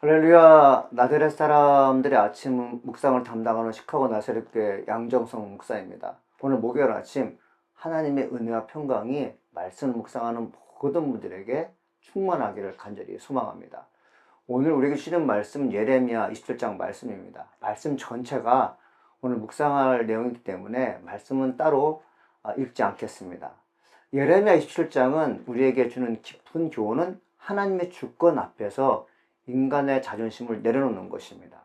할렐루야. 나자렛 사람들의 아침 묵상을 담당하는 시카고 나사렛교회 양정성 목사입니다. 오늘 목요일 아침 하나님의 은혜와 평강이 말씀을 묵상하는 모든 분들에게 충만하기를 간절히 소망합니다. 오늘 우리에게 주시는 말씀 예레미야 27장 말씀입니다. 말씀 전체가 오늘 묵상할 내용이기 때문에 말씀은 따로 읽지 않겠습니다. 예레미야 27장은 우리에게 주는 깊은 교훈은 하나님의 주권 앞에서 인간의 자존심을 내려놓는 것입니다.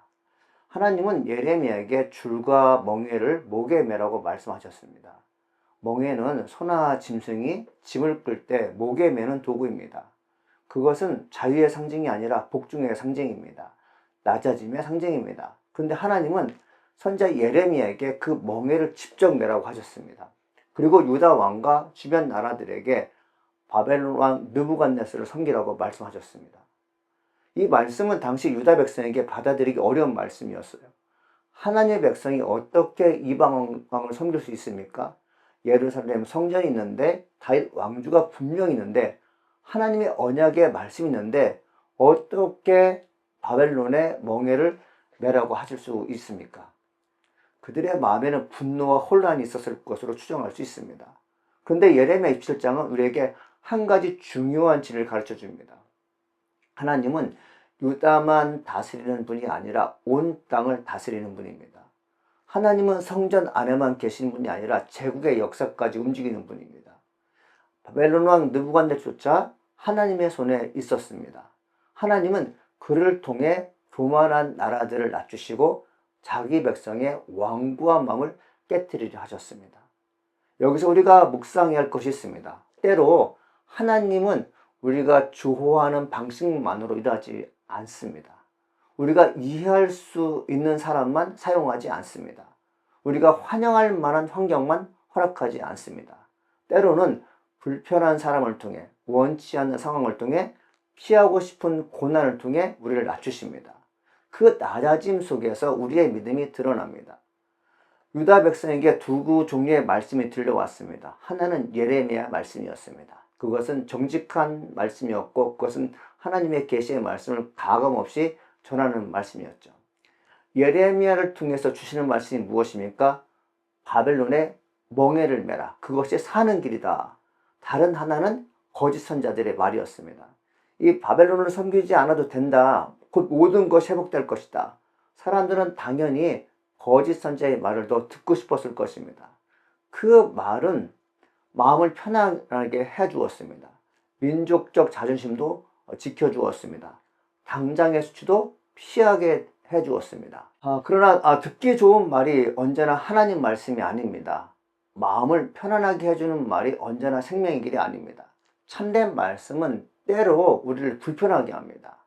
하나님은 예레미야에게 줄과 멍에를 목에 매라고 말씀하셨습니다. 멍에는 소나 짐승이 짐을 끌 때 목에 매는 도구입니다. 그것은 자유의 상징이 아니라 복종의 상징입니다. 낮아짐의 상징입니다. 그런데 하나님은 선자 예레미야에게 그 멍에를 직접 매라고 하셨습니다. 그리고 유다 왕과 주변 나라들에게 바벨론 왕 느부갓네살을 섬기라고 말씀하셨습니다. 이 말씀은 당시 유다 백성에게 받아들이기 어려운 말씀이었어요. 하나님의 백성이 어떻게 이방 왕을 섬길 수 있습니까? 예루살렘 성전이 있는데 다윗 왕주가 분명히 있는데 하나님의 언약의 말씀이 있는데 어떻게 바벨론의 멍에를 매라고 하실 수 있습니까? 그들의 마음에는 분노와 혼란이 있었을 것으로 추정할 수 있습니다. 그런데 예레미야 27장은 우리에게 한 가지 중요한 진리를 가르쳐 줍니다. 하나님은 유다만 다스리는 분이 아니라 온 땅을 다스리는 분입니다. 하나님은 성전 안에만 계시는 분이 아니라 제국의 역사까지 움직이는 분입니다. 바벨론 왕 느부갓네살조차 하나님의 손에 있었습니다. 하나님은 그를 통해 교만한 나라들을 낮추시고 자기 백성의 완고한 마음을 깨트리려 하셨습니다. 여기서 우리가 묵상해야 할 것이 있습니다. 때로 하나님은 우리가 주호하는 방식만으로 일하지 않습니다. 우리가 이해할 수 있는 사람만 사용하지 않습니다. 우리가 환영할 만한 환경만 허락하지 않습니다. 때로는 불편한 사람을 통해, 원치 않는 상황을 통해, 피하고 싶은 고난을 통해 우리를 낮추십니다. 그 낮아짐 속에서 우리의 믿음이 드러납니다. 유다 백성에게 두 종류의 말씀이 들려왔습니다. 하나는 예레미야 말씀이었습니다. 그것은 정직한 말씀이었고 그것은 하나님의 계시의 말씀을 가감없이 전하는 말씀이었죠. 예레미야를 통해서 주시는 말씀이 무엇입니까? 바벨론의 멍에를 매라. 그것이 사는 길이다. 다른 하나는 거짓 선자들의 말이었습니다. 이 바벨론을 섬기지 않아도 된다. 곧 모든 것이 회복될 것이다. 사람들은 당연히 거짓 선자의 말을 더 듣고 싶었을 것입니다. 그 말은 마음을 편안하게 해주었습니다. 민족적 자존심도 지켜주었습니다. 당장의 수치도 피하게 해주었습니다. 그러나 듣기 좋은 말이 언제나 하나님 말씀이 아닙니다. 마음을 편안하게 해주는 말이 언제나 생명의 길이 아닙니다. 참된 말씀은 때로 우리를 불편하게 합니다.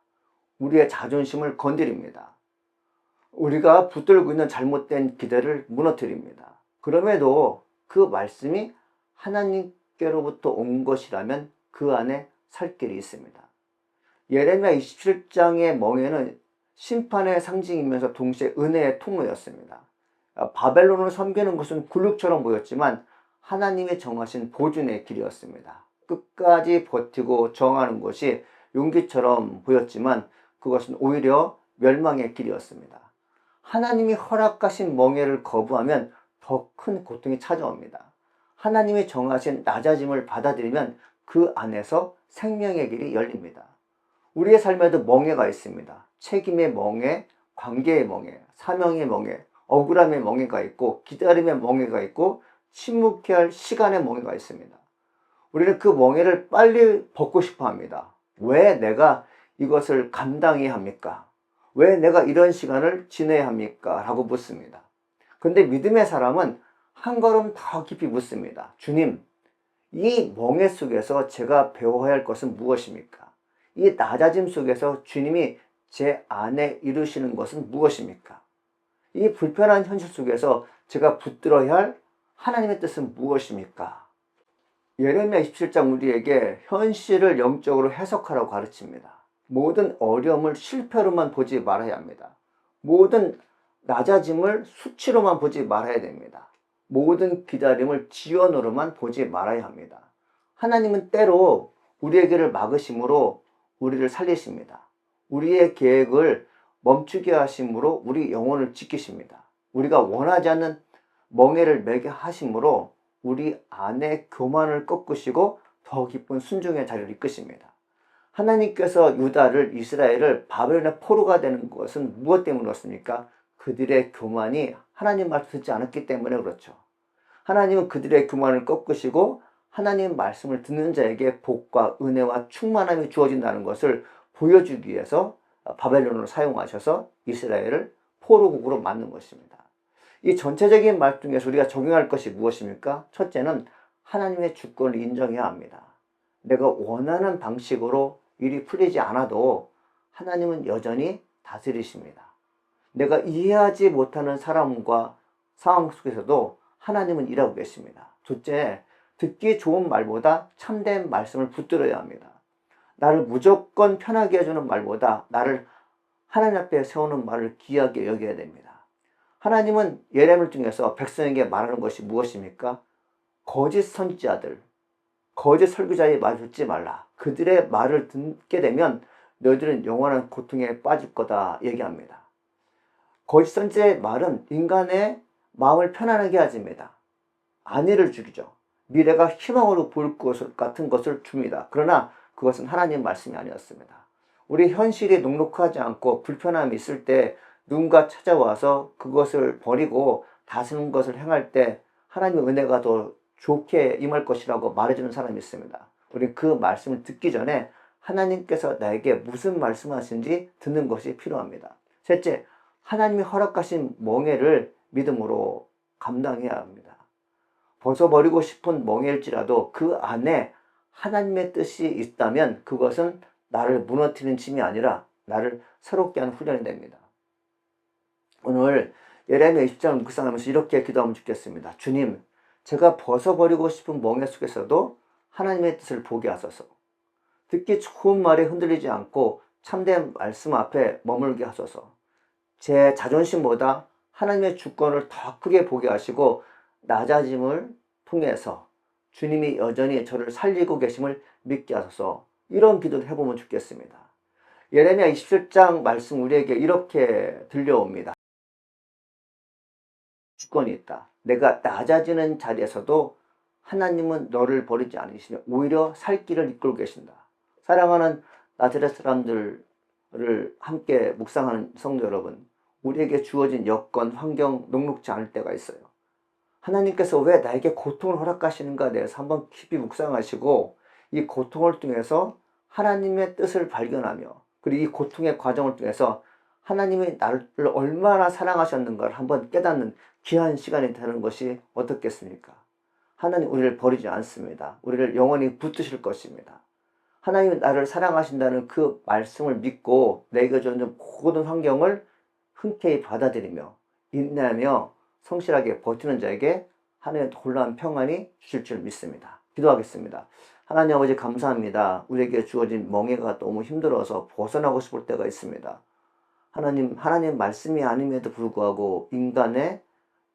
우리의 자존심을 건드립니다. 우리가 붙들고 있는 잘못된 기대를 무너뜨립니다. 그럼에도 그 말씀이 하나님께로부터 온 것이라면 그 안에 살 길이 있습니다. 예레미야 27장의 멍에는 심판의 상징이면서 동시에 은혜의 통로였습니다. 바벨론을 섬기는 것은 굴룩처럼 보였지만 하나님의 정하신 보존의 길이었습니다. 끝까지 버티고 정하는 것이 용기처럼 보였지만 그것은 오히려 멸망의 길이었습니다. 하나님이 허락하신 멍에를 거부하면 더 큰 고통이 찾아옵니다. 하나님이 정하신 낮아짐을 받아들이면 그 안에서 생명의 길이 열립니다. 우리의 삶에도 멍에가 있습니다. 책임의 멍에, 관계의 멍에, 사명의 멍에, 억울함의 멍에가 있고 기다림의 멍에가 있고 침묵해야 할 시간의 멍에가 있습니다. 우리는 그 멍에를 빨리 벗고 싶어 합니다. 왜 내가 이것을 감당해야 합니까? 왜 내가 이런 시간을 지내야 합니까? 라고 묻습니다. 그런데 믿음의 사람은 한 걸음 더 깊이 묻습니다. 주님, 이 멍에 속에서 제가 배워야 할 것은 무엇입니까? 이 낮아짐 속에서 주님이 제 안에 이루시는 것은 무엇입니까? 이 불편한 현실 속에서 제가 붙들어야 할 하나님의 뜻은 무엇입니까? 예레미야 27장 우리에게 현실을 영적으로 해석하라고 가르칩니다. 모든 어려움을 실패로만 보지 말아야 합니다. 모든 낮아짐을 수치로만 보지 말아야 됩니다. 모든 기다림을 지연으로만 보지 말아야 합니다. 하나님은 때로 우리의 길을 막으심으로 우리를 살리십니다. 우리의 계획을 멈추게 하심으로 우리 영혼을 지키십니다. 우리가 원하지 않는 멍에를 매게 하심으로 우리 안에 교만을 꺾으시고 더 깊은 순종의 자리를 이끄십니다. 하나님께서 유다를 이스라엘을 바벨론의 포로가 되는 것은 무엇 때문에 그렇습니까? 그들의 교만이 하나님 말씀 듣지 않았기 때문에 그렇죠. 하나님은 그들의 교만을 꺾으시고 하나님 말씀을 듣는 자에게 복과 은혜와 충만함이 주어진다는 것을 보여주기 위해서 바벨론을 사용하셔서 이스라엘을 포로국으로 만든 것입니다. 이 전체적인 말씀 중에서 우리가 적용할 것이 무엇입니까? 첫째는 하나님의 주권을 인정해야 합니다. 내가 원하는 방식으로 일이 풀리지 않아도 하나님은 여전히 다스리십니다. 내가 이해하지 못하는 사람과 상황 속에서도 하나님은 일하고 계십니다. 둘째, 듣기 좋은 말보다 참된 말씀을 붙들어야 합니다. 나를 무조건 편하게 해주는 말보다 나를 하나님 앞에 세우는 말을 귀하게 여겨야 됩니다. 하나님은 예레미야를 통해서 백성에게 말하는 것이 무엇입니까? 거짓 선지자들, 거짓 설교자의 말을 듣지 말라. 그들의 말을 듣게 되면 너희들은 영원한 고통에 빠질 거다 얘기합니다. 거짓 선지자의 말은 인간의 마음을 편안하게 하십니다. 안위를 주죠. 미래가 희망으로 보일 것 같은 것을 줍니다. 그러나 그것은 하나님 말씀이 아니었습니다. 우리 현실이 녹록하지 않고 불편함이 있을 때 누군가 찾아와서 그것을 버리고 다스리는 것을 행할 때 하나님의 은혜가 더 좋게 임할 것이라고 말해주는 사람이 있습니다. 우리 그 말씀을 듣기 전에 하나님께서 나에게 무슨 말씀하시는지 듣는 것이 필요합니다. 셋째, 하나님이 허락하신 멍에를 믿음으로 감당해야 합니다. 벗어버리고 싶은 멍에일지라도 그 안에 하나님의 뜻이 있다면 그것은 나를 무너뜨리는 짐이 아니라 나를 새롭게 하는 훈련이 됩니다. 오늘 예레미야 20장을 묵상하면서 이렇게 기도하면 좋겠습니다. 주님, 제가 벗어버리고 싶은 멍에 속에서도 하나님의 뜻을 보게 하소서. 듣기 좋은 말에 흔들리지 않고 참된 말씀 앞에 머물게 하소서. 제 자존심보다 하나님의 주권을 더 크게 보게 하시고 낮아짐을 통해서 주님이 여전히 저를 살리고 계심을 믿게 하소서. 이런 기도를 해보면 좋겠습니다. 예레미야 27장 말씀 우리에게 이렇게 들려옵니다. 주권이 있다. 내가 낮아지는 자리에서도 하나님은 너를 버리지 않으시며 오히려 살 길을 이끌고 계신다. 사랑하는 나사렛 사람들을 함께 묵상하는 성도 여러분, 우리에게 주어진 여건, 환경 녹록지 않을 때가 있어요. 하나님께서 왜 나에게 고통을 허락하시는가에 대해서 한번 깊이 묵상하시고 이 고통을 통해서 하나님의 뜻을 발견하며 그리고 이 고통의 과정을 통해서 하나님이 나를 얼마나 사랑하셨는가를 한번 깨닫는 귀한 시간이 되는 것이 어떻겠습니까? 하나님 우리를 버리지 않습니다. 우리를 영원히 붙드실 것입니다. 하나님이 나를 사랑하신다는 그 말씀을 믿고 내게 주는 모든 환경을 흔쾌히 받아들이며 인내하며 성실하게 버티는 자에게 하나님의 놀라운 평안이 주실 줄 믿습니다. 기도하겠습니다. 하나님 아버지 감사합니다. 우리에게 주어진 멍에가 너무 힘들어서 벗어나고 싶을 때가 있습니다. 하나님 말씀이 아님에도 불구하고 인간의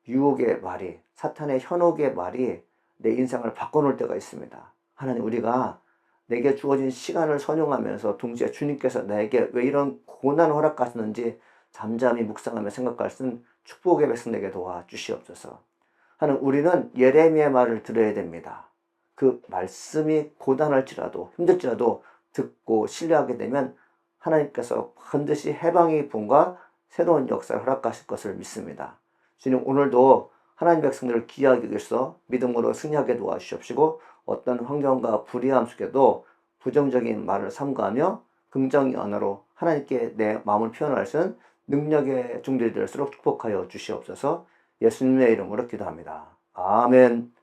유혹의 말이, 사탄의 현혹의 말이 내 인생을 바꿔놓을 때가 있습니다. 하나님, 우리가 내게 주어진 시간을 선용하면서 동시에 주님께서 나에게 왜 이런 고난을 허락하시는지 잠잠히 묵상하며 생각할 수 있는 축복의 백성에게 도와주시옵소서. 하나님, 우리는 예레미야의 말을 들어야 됩니다. 그 말씀이 고단할지라도 힘들지라도 듣고 신뢰하게 되면 하나님께서 반드시 해방의 분과 새로운 역사를 허락하실 것을 믿습니다. 주님, 오늘도 하나님 백성들을 귀하게 여기서 믿음으로 승리하게 도와주시옵시고 어떤 환경과 불의함 속에도 부정적인 말을 삼가하며 긍정의 언어로 하나님께 내 마음을 표현할 수 있는 능력의 종들이 될수록 축복하여 주시옵소서. 예수님의 이름으로 기도합니다. 아멘.